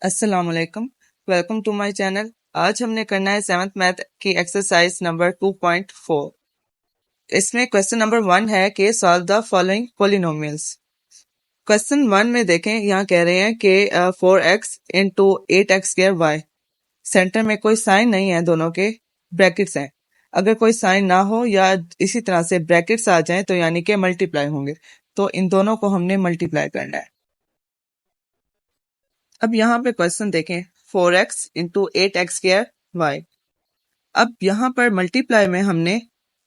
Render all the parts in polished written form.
अस्सलाम वालेकुम। Welcome to my channel. आज हमने करना है 7th मैथ की एक्सरसाइज नंबर 2.4। इसमें क्वेश्चन नंबर 1 है कि solve the following polynomials. Question 1 में देखें, यहाँ कह रहे हैं कि 4x into 8x square Y. Centre में कोई साइन नहीं है, दोनों के ब्रैकेट्स हैं। अगर कोई साइन ना हो या इसी तरह से ब्रैकेट्स आ जाएं तो यानी कि मल्टीप्लाई होंगे, तो इन दोनों को हमने मल्टीप्लाई करना है। अब यहाँ पे क्वेश्चन देखें, 4x into 8x square Y. अब यहाँ पर मल्टीप्लाई में हमने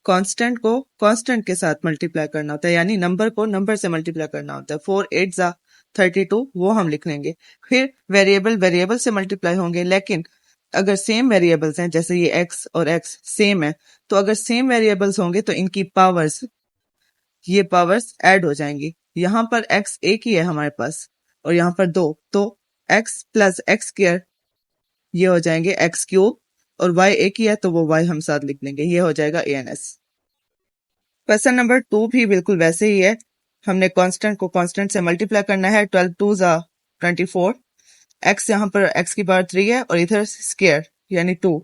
कांस्टेंट को कांस्टेंट के साथ मल्टीप्लाई करना होता है, यानी नंबर को नंबर से मल्टीप्लाई करना होता है। 4 8 जा 32 वो हम लिख लेंगे। फिर वेरिएबल वेरिएबल से मल्टीप्लाई होंगे, लेकिन अगर सेम वेरिएबल्स हैं, जैसे ये x और x सेम है, तो अगर सेम वेरिएबल्स होंगे तो इनकी पावर्स, ये पावर्स ऐड हो जाएंगी। यहाँ पर x एक ही है हमारे पास और यहाँ पर दो, तो x प्लस एक्स स्क्वायर ये हो जाएंगे एक्स क्यूब, और y एक ही है तो वो y हम साथ लिख लेंगे, ये हो जाएगा ans। क्वेश्चन नंबर 2 भी बिल्कुल वैसे ही है। हमने कांस्टेंट को कांस्टेंट से मल्टीप्लाई करना है। 12 2 जा 24। x यहाँ पर x की पावर 3 है और इधर स्क्वायर यानी 2।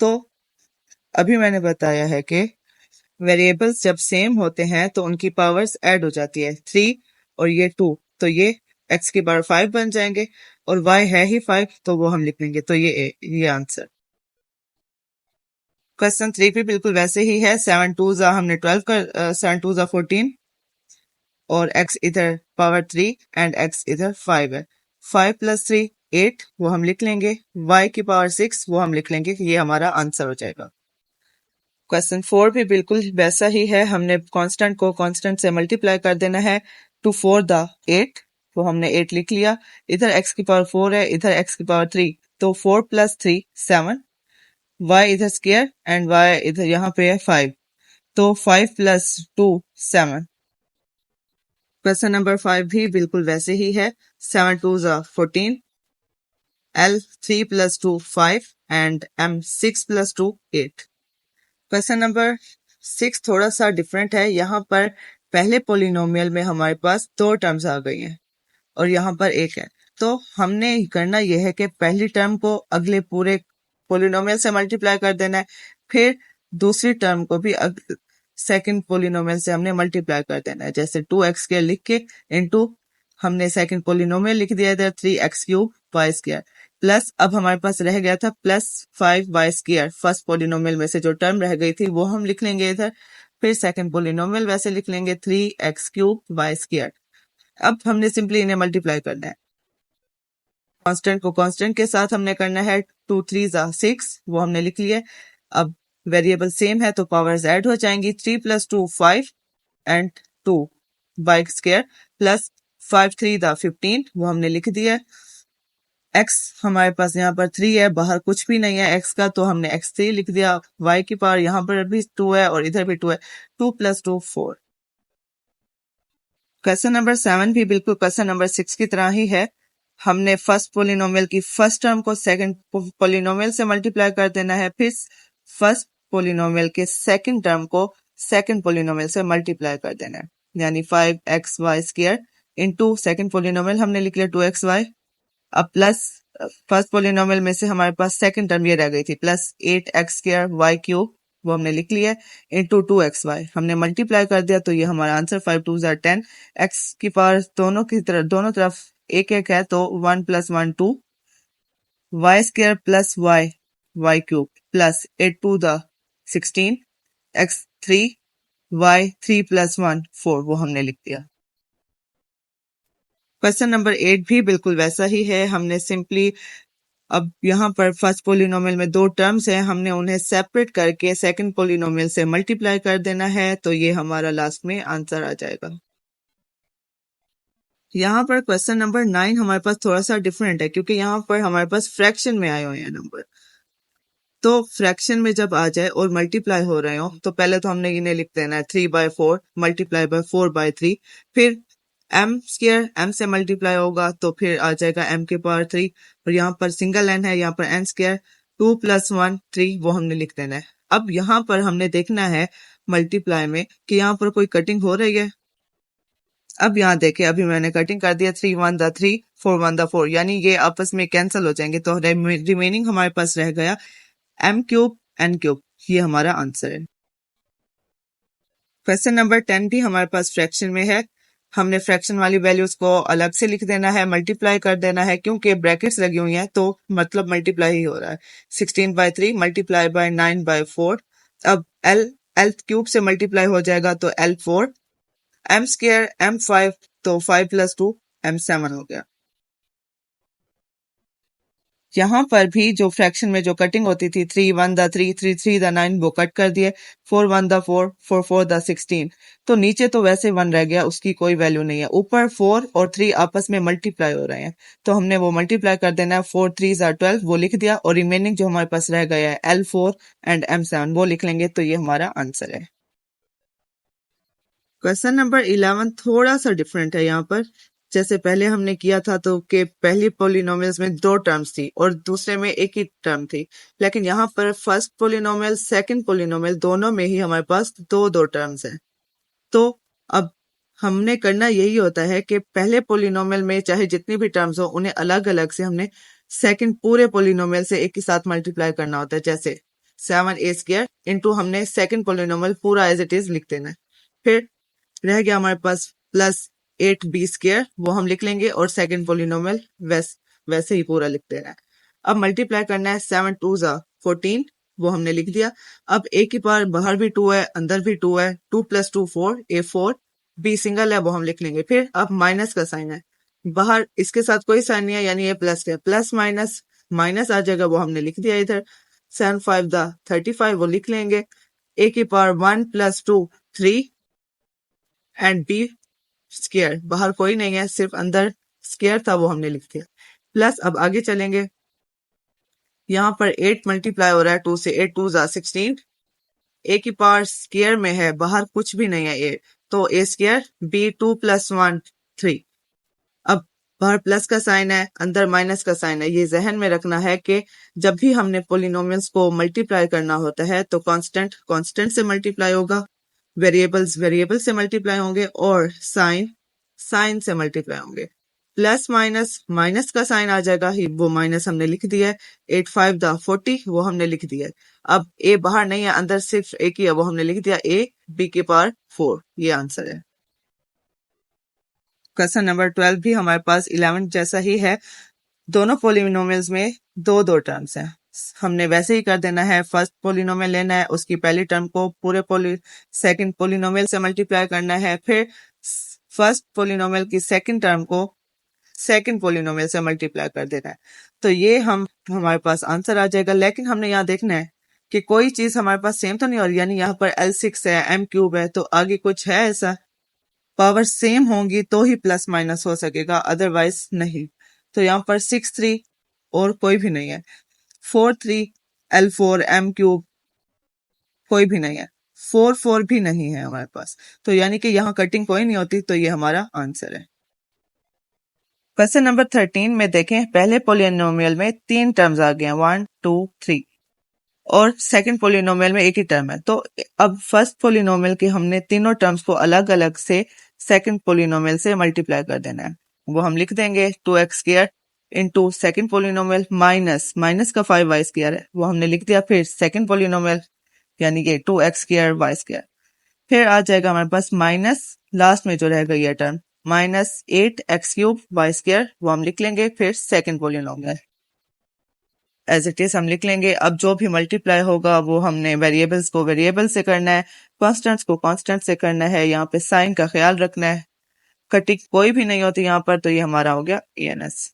तो अभी मैंने बताया है कि वेरिएबल्स जब सेम होते हैं तो उनकी पावर्स ऐड हो जाती है। 3 और ये 2, तो ये x की पावर 5 बन जाएंगे, और y है ही 5 तो वो हम लिख लेंगे, तो ये आंसर। क्वेश्चन 3 भी बिल्कुल वैसे ही है। 7 2 जा हमने 12 कर 7 2 जा 14, और x इधर पावर 3 एंड x इधर 5 है। 5 प्लस 3 8 वो हम लिख लेंगे, y की पावर 6 वो हम लिख लेंगे, ये हमारा आंसर हो जाएगा। क्वेश्चन 4 भी बिल्कुल वैसा ही है। हमने कांस्टेंट को कांस्टेंट से मल्टीप्लाई कर देना है। 2 4 दा 8 वो हमने 8 लिख लिया। इधर x की पावर 4 है, इधर x की पावर 3, तो 4 प्लस 3 7, y इधर स्क्वायर एंड y इधर यहाँ पे है 5, तो 5 प्लस 2 7। क्वेश्चन नंबर 5 भी बिल्कुल वैसे ही है। 7 2 जा 14, l 3 plus 2 5 and m 6 plus 2 8। Question number 6 थोड़ा सा डिफरेंट है। यहाँ पर पहले पोलिनोमियल में हमारे पास 2 टर्म्स आ गई हैं और यहाँ पर एक है, तो हमने करना यह है कि पहली टर्म को अगले पूरे पोलिनोमियल से मल्टीप्लाई कर देना है, फिर दूसरी टर्म को भी सेकंड पोलिनोमियल से हमने मल्टीप्लाई कर देना है। जैसे 2x स्क्वायर लिख के इनटू हमने सेकंड पोलिनोमियल लिख दिया इधर 3x cube Y square, plus अब हमारे पास रह गया था plus 5y square. First polynomial में से जो टर्म रह गई थी वो हम लिख लेंगे इधर, फिर सेकंड पोलिनोमियल वैसे लिख लेंगे 3x क्यूब वाई स्क्वायर। अब हमने सिंपली इन्हें मल्टीप्लाई करना है। कांस्टेंट को कांस्टेंट के साथ हमने करना है। 2 3 जा 6 वो हमने लिख लिया। अब वेरिएबल सेम है तो पावर्स ऐड हो जाएंगी। 3 plus 2 5 and 2 by square, plus 5 3 दा 15 वो हमने लिख दिया। x हमारे पास यहाँ पर 3 है, बाहर कुछ भी नहीं है x का, तो हमने x3 लिख दिया। y की पावर यहाँ पर भी 2 है और इधर भी 2 है। 2 प्लस 2 4। क्वेश्चन नंबर 7 भी बिल्कुल क्वेश्चन नंबर 6 की तरह ही है। हमने फर्स्ट पोलिनोमियल की फर्स्ट टर्म को सेकंड पोलिनोमियल से मल्टीप्लाई कर देना है, फिर फर्स्ट पोलिनोमियल के सेकंड टर्म को सेकंड पोलिनोमियल से मल्टीप्लाई कर देना है, यानी 5xy square into second polynomial हमने लिख लिया 2xy। अब प्लस फर्स्ट पोलिनोमियल में से हमारे पास सेकंड टर्म ये रह गई थी, plus 8x square Y cube वो हमने लिख लिया इनटू 2xy हमने मल्टीप्लाई कर दिया, तो ये हमारा आंसर 5 2 10। x की पावर दोनों तरफ एक एक है, तो 1 plus 1 2 y square plus y cube plus 8 2 16 x 3 y 3 plus 1 4 वो हमने लिख दिया। क्वेश्चन नंबर 8 भी बिल्कुल वैसा ही है। हमने सिंपली अब यहाँ पर फर्स्ट पोलिनोमियल में 2 टर्म्स हैं, हमने उन्हें सेपरेट करके सेकंड पोलिनोमियल से मल्टीप्लाई कर देना है, तो ये हमारा लास्ट में आंसर आ जाएगा। यहाँ पर क्वेश्चन नंबर 9 हमारे पास थोड़ा सा डिफरेंट है, क्योंकि यहाँ पर हमारे पास फ्रैक्शन में आए हुए हैं नंबर। तो फ्रैक्शन में जब आ जाए और मल्टीप्लाई हो रहे हो तो पहले तो हमने इन्हें लिख देना है 3/4 मल्टीप्लाई बाय 4/3, फिर m स्क्वायर m से मल्टीप्लाई होगा तो फिर आ जाएगा m के पावर 3, और यहाँ पर सिंगल n है, यहाँ पर n स्क्वायर 2 प्लस 1 3 वो हमने लिख देना है। अब यहाँ पर हमने देखना है मल्टीप्लाई में कि यहाँ पर कोई कटिंग हो रही है। अब यहाँ देखे, अभी मैंने कटिंग कर दिया, 3 1 द 3 4 1 द 4, यानी ये आपस में कैंसिल हो जाएंगे, तो रिमेनिंग हमारे पास रह गया m क्यूब n क्यूब। ये हमारा आंसर है। क्वेश्चन नंबर 10 भी हमारे पास फ्रैक्शन में है। हमने फ्रैक्शन वाली वैल्यूज को अलग से लिख देना है, मल्टीप्लाई कर देना है, क्योंकि ब्रैकेट्स लगी हुई हैं तो मतलब मल्टीप्लाई ही हो रहा है। 16/3 मल्टीप्लाई बाय 9/4। अब एल क्यूब से मल्टीप्लाई हो जाएगा तो L4, m स्क्वायर m5, तो 5 + 2 m7 हो गया। यहाँ पर भी जो फ्रैक्शन में जो कटिंग होती थी, 3 1 द 3 3 3 द 9, वो कट कर दिए। 4 1 द 4 4 4 द 16, तो नीचे तो वैसे 1 रह गया, उसकी कोई वैल्यू नहीं है। ऊपर 4 और 3 आपस में मल्टीप्लाई हो रहे हैं, तो हमने वो मल्टीप्लाई कर देना है। 4 3 12, वो लिख दिया, और रिमेनिंग जो हमारे पास रह गया है L4 एंड M7, वो लिख लेंगे, तो ये हमारा आंसर है। क्वेश्चन नंबर 11 थोड़ा सा डिफरेंट है यहाँ पर। जैसे पहले हमने किया था तो कि पहली पोलिनोमियल्स में 2 टर्म्स थी और दूसरे में एक ही टर्म थी, लेकिन यहाँ पर फर्स्ट पोलिनोमियल सेकंड पोलिनोमियल दोनों में ही हमारे पास दो दो टर्म्स हैं। तो अब हमने करना यही होता है कि पहले पोलिनोमियल में चाहे जितनी भी टर्म्स हो, उन्हें अलग अलग से हमने सेकंड पूरे पोलिनोमियल से एक ही साथ मल्टीप्लाई करना होता है। जैसे 7a² इंटू हमने सेकंड पोलिनोमियल पूरा एज इट इज लिख देना है। फिर रह गया हमारे पास +8b², वो हम लिख लेंगे, और सेकंड पोलिनोमियल वैसे ही पूरा लिख देना है। अब मल्टीप्लाई करना है, 7 2 14, वो हमने लिख दिया। अब a की पावर बाहर भी 2 है, अंदर भी 2 है, 2 + 2 4, a4, b सिंगल है, वो हम लिख लेंगे। फिर अब माइनस का साइन है, बाहर इसके साथ कोई साइन नहीं है, यानी ये प्लस है, प्लस माइनस माइनस आ जाएगा, वो हमने लिख दिया इधर। 7 5 35, वो लिख लेंगे। a की पावर 1 + 2 3 एंड b स्क्वायर, बाहर कोई नहीं है, सिर्फ अंदर स्क्वायर था, वो हमने लिख दिया। प्लस अब आगे चलेंगे, यहाँ पर 8 मल्टीप्लाई हो रहा है 2 से, 8 2 16, a की पावर स्क्वायर में है, बाहर कुछ भी नहीं है a, तो a², b 2 + 1 3। अब बाहर प्लस का साइन है, अंदर माइनस का साइन है। ये जहन में रखना है कि जब भी हमने पोलिनोमियल्स को मल्टीप्लाई करना होता है तो कांस्टेंट कांस्टेंट से मल्टीप्लाई होगा, वेरिएबल्स वेरिएबल से मल्टीप्लाई होंगे, और साइन साइन से मल्टीप्लाई होंगे। प्लस माइनस माइनस का साइन आ जाएगा ही, वो माइनस हमने लिख दिया है। 8 5 40, वो हमने लिख दिया है। अब ए बाहर नहीं है, अंदर सिर्फ एक ही है, वो हमने लिख दिया, a b की पावर 4। ये आंसर है। क्वेश्चन नंबर 12 भी हमारे पास 11 जैसा ही है। दोनों पोलिनोमियल्स में दो दो टर्म्स हैं, हमने वैसे ही कर देना है। फर्स्ट पोलिनोमियल लेना है, उसकी पहली टर्म को पूरे सेकंड पोलिनोमियल से मल्टीप्लाई करना है, फिर फर्स्ट पोलिनोमियल की सेकंड टर्म को सेकंड पोलिनोमियल से मल्टीप्लाई कर देना है। तो ये हमारे पास आंसर आ जाएगा। लेकिन हमने यहाँ देखना है कि कोई चीज हमारे पास सेम तो नहीं हो रही, यानी यहाँ पर L6 है, m³ है, तो आगे कुछ है ऐसा? पावर सेम होंगी तो ही प्लस माइनस हो सकेगा, अदरवाइज नहीं। तो यहाँ पर 6 3 और कोई भी नहीं है, 4 3 L4 m³ कोई भी नहीं है, 4 4 भी नहीं है हमारे पास, तो यानी कि यहाँ कटिंग कोई नहीं होती, तो ये हमारा आंसर है। क्वेश्चन नंबर 13 में देखें, पहले पोलिनोमियल में 3 टर्म्स आ गए हैं, 1 2 3, और सेकंड पोलिनोमियल में एक ही टर्म है। तो अब फर्स्ट पोलिनोमियल के हमने तीनों टर्म्स को अलग अलग से सेकंड पोलिनोमियल से मल्टीप्लाई कर देना है। वो हम लिख देंगे 2x² into second polynomial minus minus का 5y² है, वो हमने लिख दिया। फिर सेकंड पोलिनोमियल यानी कि 2x² y², फिर आ जाएगा हमारे पास माइनस लास्ट में जो रहेगा ये टर्म -8x³ y², वो हम लिख लेंगे। फिर second polynomial as it is हम लिख लेंगे। अब जो भी मल्टीप्लाई होगा वो हमने वेरिएबल्स को वेरिएबल से करना है, कांस्टेंट्स को कांस्टेंट से करना है। यहाँ पे साइन का ख्याल रखना है, कटिंग कोई भी नहीं होती यहाँ पर, तो ये हमारा हो गया ANS।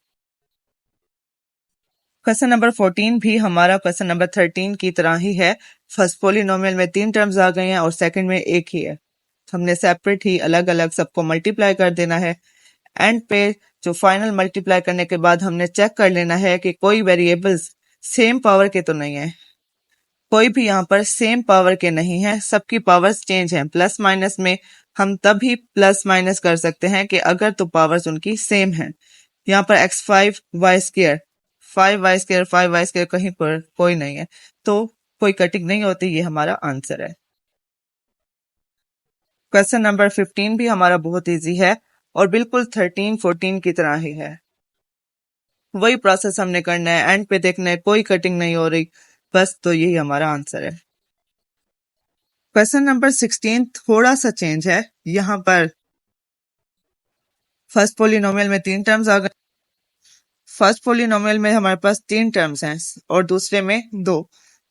क्वेश्चन नंबर 14 भी हमारा क्वेश्चन नंबर 13 की तरह ही है। फर्स्ट पोलिनोमियल में 3 टर्म्स आ गए हैं और सेकंड में एक ही है, हमने सेपरेट ही अलग अलग सबको मल्टीप्लाई कर देना है। एंड पे जो फाइनल मल्टीप्लाई करने के बाद हमने चेक कर लेना है कि कोई वेरिएबल्स सेम पावर के तो नहीं है, कोई भी यहाँ पर सेम पावर के नहीं है, सबकी पावर्स चेंज हैं। प्लस माइनस में हम तभी प्लस माइनस कर सकते हैं कि अगर तो पावर्स उनकी सेम हैं। यहाँ पर x5 y² 5y² 5y² कहीं पर कोई नहीं है, तो कोई कटिंग नहीं होती, ये हमारा आंसर है। क्वेश्चन नंबर 15 भी हमारा बहुत इजी है। और बिल्कुल 13 14 की तरह ही है। वही प्रोसेस हमने करना है, एंड पे देखना है कोई कटिंग नहीं हो रही, बस। तो यही हमारा आंसर है। क्वेश्चन नंबर 16 थोड़ा सा चेंज है। यहाँ पर फर्स्ट पोलिनोमियल में 3 टर्म्स आ गए। फर्स्ट पोलिनोमियल में हमारे पास 3 टर्म्स हैं और दूसरे में 2।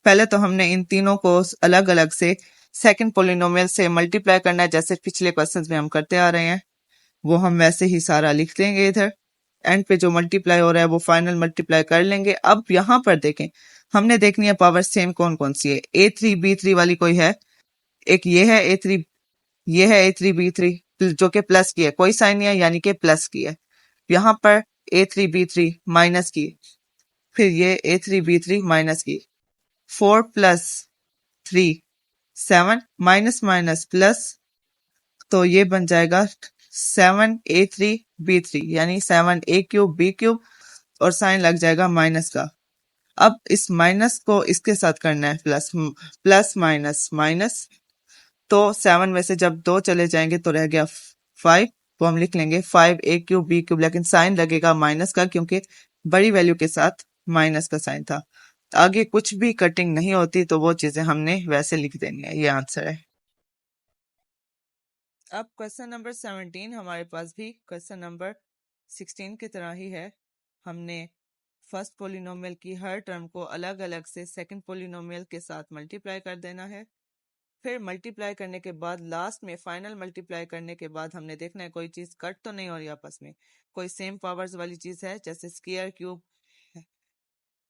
पहले तो हमने इन तीनों को अलग अलग से सेकंड पोलिनोमियल से मल्टीप्लाई करना है, जैसे पिछले क्वेश्चंस में हम करते आ रहे हैं। वो हम वैसे ही सारा लिख देंगे इधर। एंड पे जो मल्टीप्लाई हो रहा है वो फाइनल मल्टीप्लाई कर लेंगे। अब यहाँ पर देखें, हमने देखनी है पावर सेम कौन कौन सी है। A3 B3 वाली कोई है? एक ये है A3, ये है A3 B3 जो कि प्लस की है, कोई साइन नहीं है यानी कि प्लस की है। यहाँ पर A3 B3 माइनस की, फिर ये A3 B3 माइनस की। 4 + 3 7, माइनस माइनस प्लस, तो ये बन जाएगा 7A3 B3 यानी 7A3 B3 और साइन लग जाएगा माइनस का। अब इस माइनस को इसके साथ करना है प्लस, प्लस माइनस माइनस, तो 7 में से जब 2 चले जाएंगे तो रह गया 5, तो हम लिख लेंगे 5A3 B3, लेकिन साइन लगेगा माइनस का क्योंकि बड़ी वैल्यू के साथ माइनस का साइन था। आगे कुछ भी कटिंग नहीं होती तो वो चीजें हमने वैसे लिख देनी है। ये आंसर है। अब क्वेश्चन नंबर 17 हमारे पास भी क्वेश्चन नंबर 16 की तरह ही है। हमने फर्स्ट पोलिनोमियल की हर टर्म को अलग अलग से सेकंड पोलिनोमियल के साथ मल्टीप्लाई कर देना है। फिर मल्टीप्लाई करने के बाद लास्ट में फाइनल मल्टीप्लाई करने के बाद हमने देखना है कोई चीज कट तो नहीं हो रही आपस में, कोई सेम पावर्स वाली चीज है, जैसे स्क्वायर क्यूब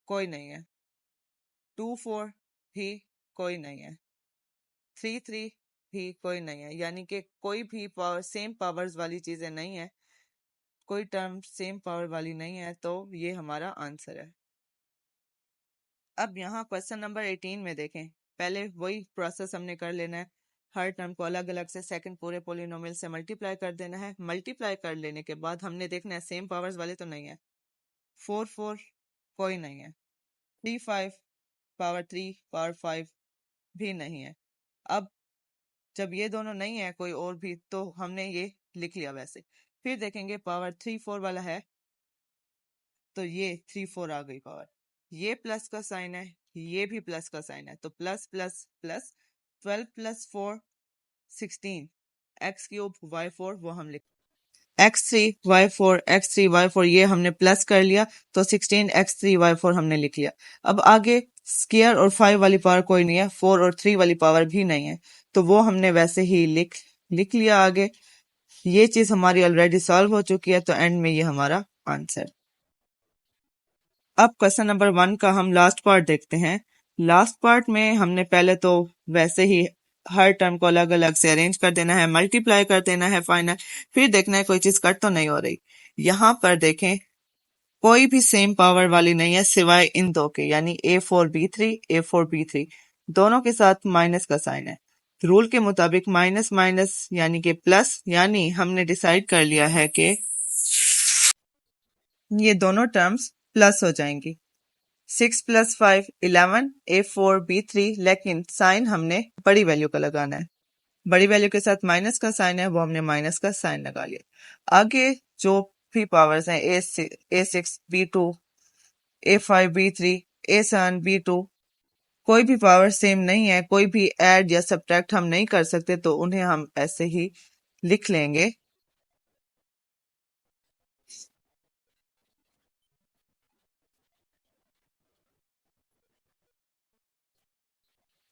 कोई नहीं है, 2 4 भी कोई नहीं है, 3 3 भी कोई नहीं है, यानी कि कोई भी पावर सेम पावर्स वाली चीजें नहीं है, कोई टर्म सेम पावर वाली नहीं है, तो ये हमारा आंसर है। अब यहाँ क्वेश्चन नंबर 18 में देखें, पहले वही प्रोसेस हमने कर लेना है। हर टर्म को अलग अलग से सेकंड पूरे पोलिनोमियल से मल्टीप्लाई कर देना है। मल्टीप्लाई कर लेने के बाद हमने देखना है सेम पावर्स वाले तो नहीं है। 4 4 कोई नहीं है, 3 5 पावर 3 पावर 5 भी नहीं है। अब जब ये दोनों नहीं है कोई और भी, तो हमने ये लिख लिया वैसे। फिर देखेंगे पावर 3 4 वाला है, तो ये 3 4 आ गई पावर। ये प्लस का साइन है, ये भी प्लस का साइन है, तो plus plus plus. 12 + 4 16, x³ y4 वो हम लिख, x3 y4 ये हमने प्लस कर लिया, तो 16 x3 y4 हमने लिख लिया। अब आगे स्क्वायर और 5 वाली पावर कोई नहीं है, 4 और 3 वाली पावर भी नहीं है, तो वो हमने वैसे ही लिख लिया आगे। ये चीज हमारी ऑलरेडी सॉल्व हो चुकी है, तो एंड में ये हमारा आंसर। अब क्वेश्चन नंबर 1 का हम लास्ट पार्ट देखते हैं। लास्ट पार्ट में हमने पहले तो वैसे ही हर टर्म को अलग अलग से अरेंज कर देना है, मल्टीप्लाई कर देना है फाइनल, फिर देखना है कोई चीज कट तो नहीं हो रही। यहाँ पर देखें कोई भी सेम पावर वाली नहीं है सिवाय इन दो के, यानी A4 B3 दोनों के साथ माइनस का साइन है। रूल के मुताबिक माइनस माइनस यानी कि प्लस, यानी हमने डिसाइड कर लिया है कि ये दोनों टर्म्स प्लस हो जाएंगी। 6 + 5 11 A4 B3, लेकिन साइन हमने बड़ी वैल्यू का लगाना है। बड़ी वैल्यू के साथ माइनस का साइन है, वो हमने माइनस का साइन लगा लिया। आगे जो भी पावर्स हैं A6 B2 A5 B3 A7 B2, कोई भी पावर सेम नहीं है, कोई भी ऐड या सब्ट्रैक्ट हम नहीं कर सकते, तो उन्हें हम ऐसे ही लिख लेंगे।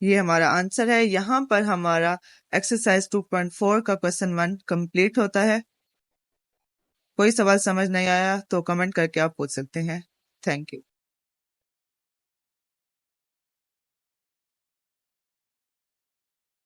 ये हमारा आंसर है। यहाँ पर हमारा एक्सरसाइज 2.4 का क्वेश्चन 1 कंप्लीट होता है। कोई सवाल समझ नहीं आया तो कमेंट करके आप पूछ सकते हैं। Thank you.